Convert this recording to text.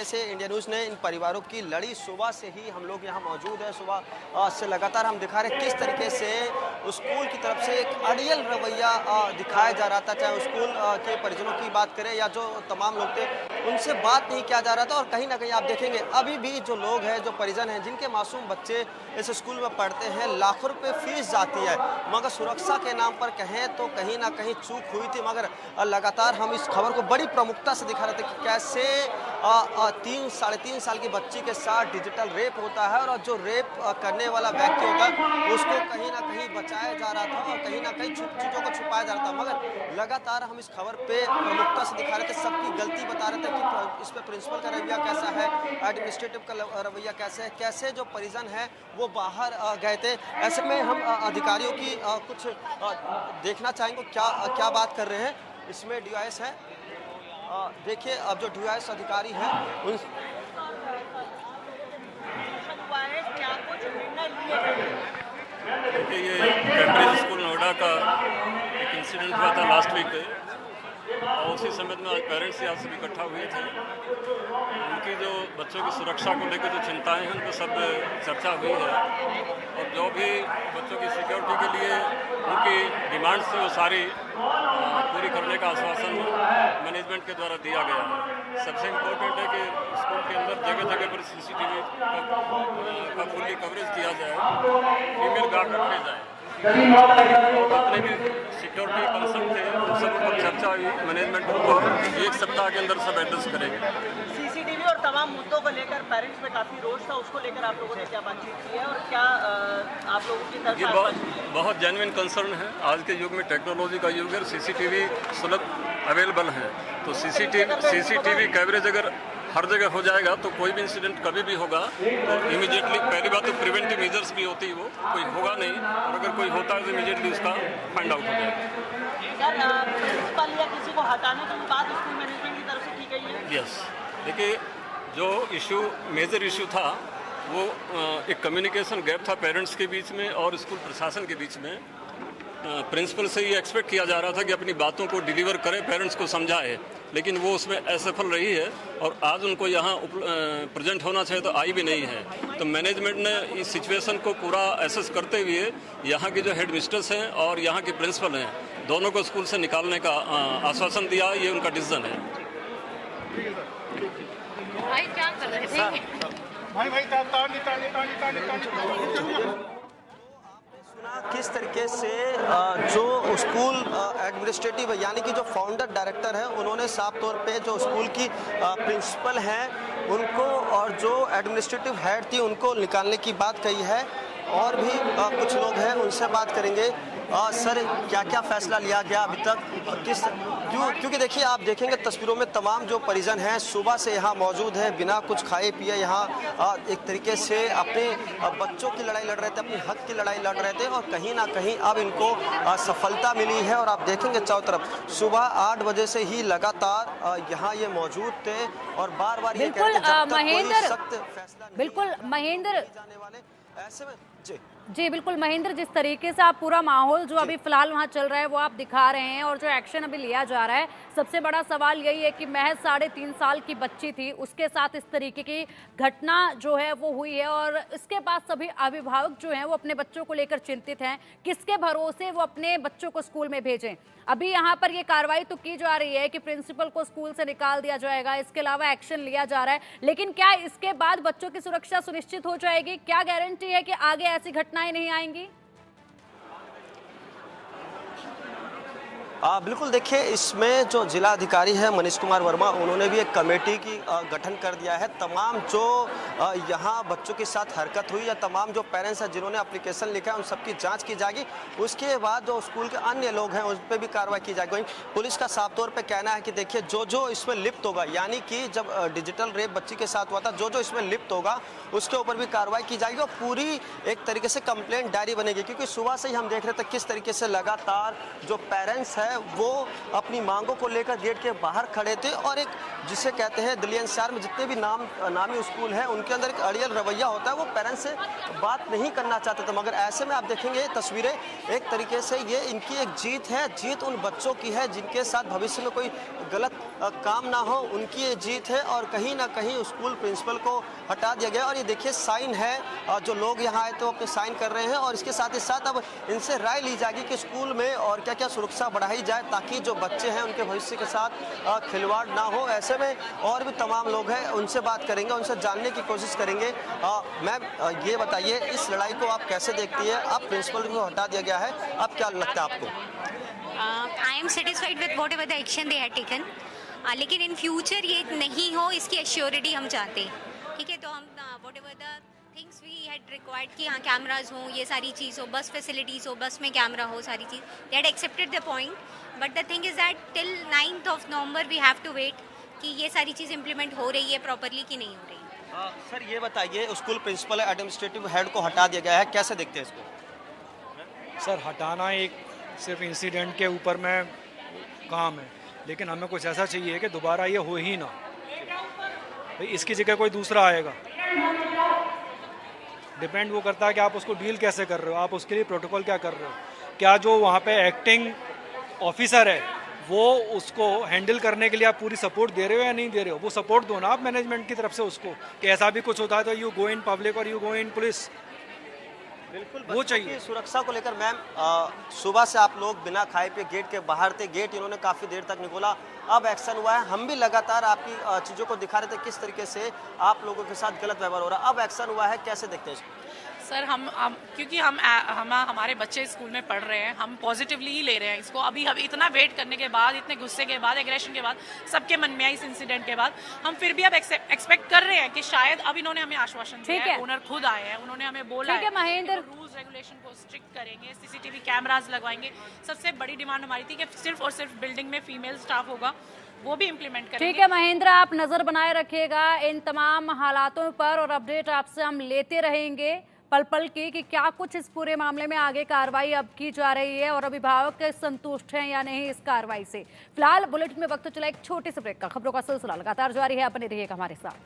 तरीके से India news ने इन परिवारों की लड़ी, सुबह से ही हम लोग यहाँ मौजूद है। सुबह से लगातार हम दिखा रहे किस तरीके से स्कूल की तरफ से एक अड़ियल रवैया दिखाया जा रहा था। चाहे स्कूल के परिजनों की बात करें या जो तमाम लोग थे उनसे बात नहीं किया जा रहा था। और कहीं ना कहीं आप देखेंगे अभी भी जो लोग हैं, जो परिजन हैं, जिनके मासूम बच्चे इस स्कूल में पढ़ते हैं, लाखों रुपए फीस जाती है, मगर सुरक्षा के नाम पर कहें तो कहीं ना कहीं चूक हुई थी। मगर लगातार हम इस खबर को बड़ी प्रमुखता से दिखा रहे थे कि कैसे 3-3.5 साल की बच्ची के साथ डिजिटल रेप होता है और जो रेप करने वाला व्यक्ति होता है उसको कहीं ना कहीं बचाया जा रहा था और कहीं ना कहीं चीज़ों को छुपाया जा रहा था। मगर लगातार हम इस खबर पे प्रमुखता से दिखा रहे थे, सबकी गलती बता रहे थे कि इस पर प्रिंसिपल का रवैया कैसा है, एडमिनिस्ट्रेटिव का रवैया कैसे है, कैसे जो परिजन है वो बाहर गए थे। ऐसे में हम अधिकारियों की कुछ देखना चाहेंगे क्या बात कर रहे हैं। इसमें DIS है, देखिए अब जो DIS अधिकारी हैं उन देखिए ये कैम्ब्रिज स्कूल नोएडा का एक इंसिडेंट हुआ था लास्ट वीक और उसी समय में आज पेरेंट्स यहाँ से इकट्ठा हुए थे। उनकी जो बच्चों की सुरक्षा को लेकर जो चिंताएं हैं उन पर सब चर्चा हुई है और जो भी बच्चों की सिक्योरिटी के लिए उनकी डिमांड्स थी वो सारी पूरी करने का आश्वासन मैनेजमेंट के द्वारा दिया गया है। सबसे इम्पोर्टेंट है कि स्कूल के अंदर जगह जगह पर CCTV का फुल्ली कवरेज किया जाए, फीमेल गार्ड रखे जाए, जितने भी सिक्योरिटी कंसर्न थे उन सब पर चर्चा हुई। मैनेजमेंट उनको 1 सप्ताह के अंदर सब एड्रेस करेंगे। CCTV और तमाम मुद्दों को लेकर पेरेंट्स में काफ़ी रोष था, उसको लेकर आप लोगों ने क्या बातचीत की है और क्या आप लोगों की तरफ ये बहुत जेन्युइन कंसर्न है। आज के युग में टेक्नोलॉजी का युग है, CCTV सुलभ अवेलेबल है, तो CCTV कवरेज अगर हर जगह हो जाएगा तो कोई भी इंसिडेंट कभी भी होगा तो इमीडिएटली पहली बात तो प्रिवेंटिव मेजर्स भी होती है, वो कोई होगा नहीं और अगर कोई होता है तो इमीडिएटली उसका फाइंड आउट हो जाएगा। प्रिंसिपल या किसी को हटाने की बात स्कूल मैनेजमेंट की तरफ से की गई है? यस, देखिए जो मेजर इशू था वो एक कम्युनिकेशन गैप था पेरेंट्स के बीच में और स्कूल प्रशासन के बीच में। प्रिंसिपल से ये एक्सपेक्ट किया जा रहा था कि अपनी बातों को डिलीवर करे, पेरेंट्स को समझाए, लेकिन वो उसमें असफल रही है और आज उनको यहाँ प्रेजेंट होना चाहिए तो आई भी नहीं है। तो मैनेजमेंट ने इस सिचुएशन को पूरा एसेस करते हुए यहाँ की जो हेड मिस्ट्रेस हैं और यहाँ की प्रिंसिपल हैं दोनों को स्कूल से निकालने का आश्वासन दिया, ये उनका डिसीजन है। भाई क्या कर रहे थे? किस तरीके से जो स्कूल एडमिनिस्ट्रेटिव यानी कि जो फाउंडर डायरेक्टर है उन्होंने साफ तौर पे जो स्कूल की प्रिंसिपल हैं उनको और जो एडमिनिस्ट्रेटिव हेड थी उनको निकालने की बात कही है। और भी कुछ लोग हैं, उनसे बात करेंगे। सर, क्या क्या फैसला लिया गया अभी तक, क्योंकि देखिए आप देखेंगे तस्वीरों में तमाम जो परिजन हैं सुबह से यहाँ मौजूद हैं, बिना कुछ खाए पिए यहाँ एक तरीके से अपने बच्चों की लड़ाई लड़ रहे थे, अपने हक की लड़ाई लड़ रहे थे और कहीं ना कहीं अब इनको सफलता मिली है। और आप देखेंगे चारों तरफ सुबह 8 बजे से ही लगातार यहाँ ये मौजूद थे और बार बार ये कहते जब तक कोई सख्त फैसला बिल्कुल महेंद्र जाने वाले ऐसे में जी बिल्कुल महेंद्र, जिस तरीके से आप पूरा माहौल जो अभी फिलहाल वहाँ चल रहा है वो आप दिखा रहे हैं और जो एक्शन अभी लिया जा रहा है, सबसे बड़ा सवाल यही है कि महज 3.5 साल की बच्ची थी, उसके साथ इस तरीके की घटना जो है वो हुई है और इसके बाद सभी अभिभावक जो हैं वो अपने बच्चों को लेकर चिंतित हैं। किसके भरोसे वो अपने बच्चों को स्कूल में भेजें? अभी यहाँ पर ये कार्रवाई तो की जा रही है कि प्रिंसिपल को स्कूल से निकाल दिया जाएगा, इसके अलावा एक्शन लिया जा रहा है, लेकिन क्या इसके बाद बच्चों की सुरक्षा सुनिश्चित हो जाएगी? क्या गारंटी है कि आगे ऐसी घटनाएं नहीं आएंगी? बिल्कुल, देखिए इसमें जो जिला अधिकारी है मनीष कुमार वर्मा, उन्होंने भी एक कमेटी की गठन कर दिया है। तमाम जो यहाँ बच्चों के साथ हरकत हुई या तमाम जो पेरेंट्स हैं जिन्होंने एप्लीकेशन लिखा है उन सबकी जांच की जाएगी। उसके बाद जो स्कूल के अन्य लोग हैं उस पर भी कार्रवाई की जाएगी। पुलिस का साफ तौर पे कहना है कि देखिए जो इसमें लिप्त होगा, यानी कि जब डिजिटल रेप बच्ची के साथ हुआ था, जो इसमें लिप्त होगा उसके ऊपर भी कार्रवाई की जाएगी और पूरी एक तरीके से कंप्लेंट डायरी बनेगी। क्योंकि सुबह से ही हम देख रहे थे किस तरीके से लगातार जो पेरेंट्स है है वो अपनी मांगों को लेकर गेट के बाहर खड़े थे और एक जिसे कहते हैं दिल्ली एनसीआर में जितने भी नामी स्कूल हैं उनके अंदर एक अड़ियल रवैया होता है, वो पेरेंट्स से बात नहीं करना चाहते थे। मगर ऐसे में आप देखेंगे तस्वीरें, एक तरीके से ये इनकी एक जीत है, जीत उन बच्चों की है जिनके साथ भविष्य में कोई गलत काम ना हो, उनकी ये जीत है। और कहीं ना कहीं स्कूल प्रिंसिपल को हटा दिया गया और ये देखिए साइन है, जो लोग यहाँ आए तो अपने साइन कर रहे हैं और इसके साथ ही साथ अब इनसे राय ली जाएगी कि स्कूल में और क्या क्या सुरक्षा बढ़ाई जाए ताकि जो बच्चे हैं उनके भविष्य के साथ खिलवाड़ ना हो। ऐसे में और भी तमाम लोग हैं, उनसे बात करेंगे, उनसे जानने की कोशिश करेंगे। मैम ये बताइए, इस लड़ाई को आप कैसे देखती है? अब प्रिंसिपल को हटा दिया गया है, अब क्या लगता है आपको? I am satisfied with what ever the action they had taken, लेकिन इन फ्यूचर ये नहीं हो इसकी एश्योरिटी हम चाहते हैं। ठीक है, तो हम whatever the things we had required कि हाँ कैमराज हों, ये सारी चीज़ हो, बस फैसिलिटीज़ हो, बस में कैमरा हो, सारी चीज़ they had accepted the point. But the thing is that till 9th November we have to wait कि ये सारी चीज़ इंप्लीमेंट हो रही है प्रॉपरली कि नहीं हो रही। सर ये बताइए, स्कूल प्रिंसिपल एडमिनिस्ट्रेटिव हेड को हटा दिया गया है, कैसे देखते हैं इसको? सर हटाना एक सिर्फ इंसिडेंट के ऊपर में काम है, लेकिन हमें कुछ ऐसा चाहिए कि दोबारा ये हो ही ना, भाई इसकी जगह कोई दूसरा आएगा। डिपेंड वो करता है कि आप उसको डील कैसे कर रहे हो, आप उसके लिए प्रोटोकॉल क्या कर रहे हो, क्या जो वहाँ पे एक्टिंग ऑफिसर है वो उसको हैंडल करने के लिए आप पूरी सपोर्ट दे रहे हो या नहीं दे रहे हो। वो सपोर्ट दो ना आप मैनेजमेंट की तरफ से उसको कि ऐसा भी कुछ होता है तो यू गो इन पब्लिक और यू गो इन पुलिस। बिल्कुल वो चाहिए। सुरक्षा को लेकर मैम, सुबह से आप लोग बिना खाए पिए गेट के बाहर थे, गेट इन्होंने काफ़ी देर तक नहीं खोला, अब एक्शन हुआ है। हम भी लगातार आपकी चीज़ों को दिखा रहे थे किस तरीके से आप लोगों के साथ गलत व्यवहार हो रहा है, अब एक्शन हुआ है, कैसे देखते हैं इसको? सर हम क्योंकि हम हमारे बच्चे स्कूल में पढ़ रहे हैं, हम पॉजिटिवली ही ले रहे हैं इसको। अभी हम इतना वेट करने के बाद, इतने गुस्से के बाद, एग्रेशन के बाद, सबके मन में आई इस इंसिडेंट के बाद, हम फिर भी अब एक्सपेक्ट कर रहे हैं कि शायद अब इन्होंने हमें आश्वासन दिया है, ओनर खुद आए हैं, उन्होंने हमें बोला है महेंद्र, रूल्स रेगुलेशन को स्ट्रिक्ट करेंगे, सीसीटीवी कैमराज लगवाएंगे। सबसे बड़ी डिमांड हमारी थी कि सिर्फ और सिर्फ बिल्डिंग में फीमेल स्टाफ होगा, वो भी इम्प्लीमेंट करेंगे। ठीक है महेंद्र, आप नजर बनाए रखिएगा इन तमाम हालातों पर और अपडेट आपसे हम लेते रहेंगे पल पल की कि क्या कुछ इस पूरे मामले में आगे कार्रवाई अब की जा रही है और अभिभावक संतुष्ट हैं या नहीं इस कार्रवाई से। फिलहाल बुलेटिन में वक्त चला एक छोटे से ब्रेक का। खबरों का सिलसिला लगातार जारी है, अपने रहिएगा हमारे साथ।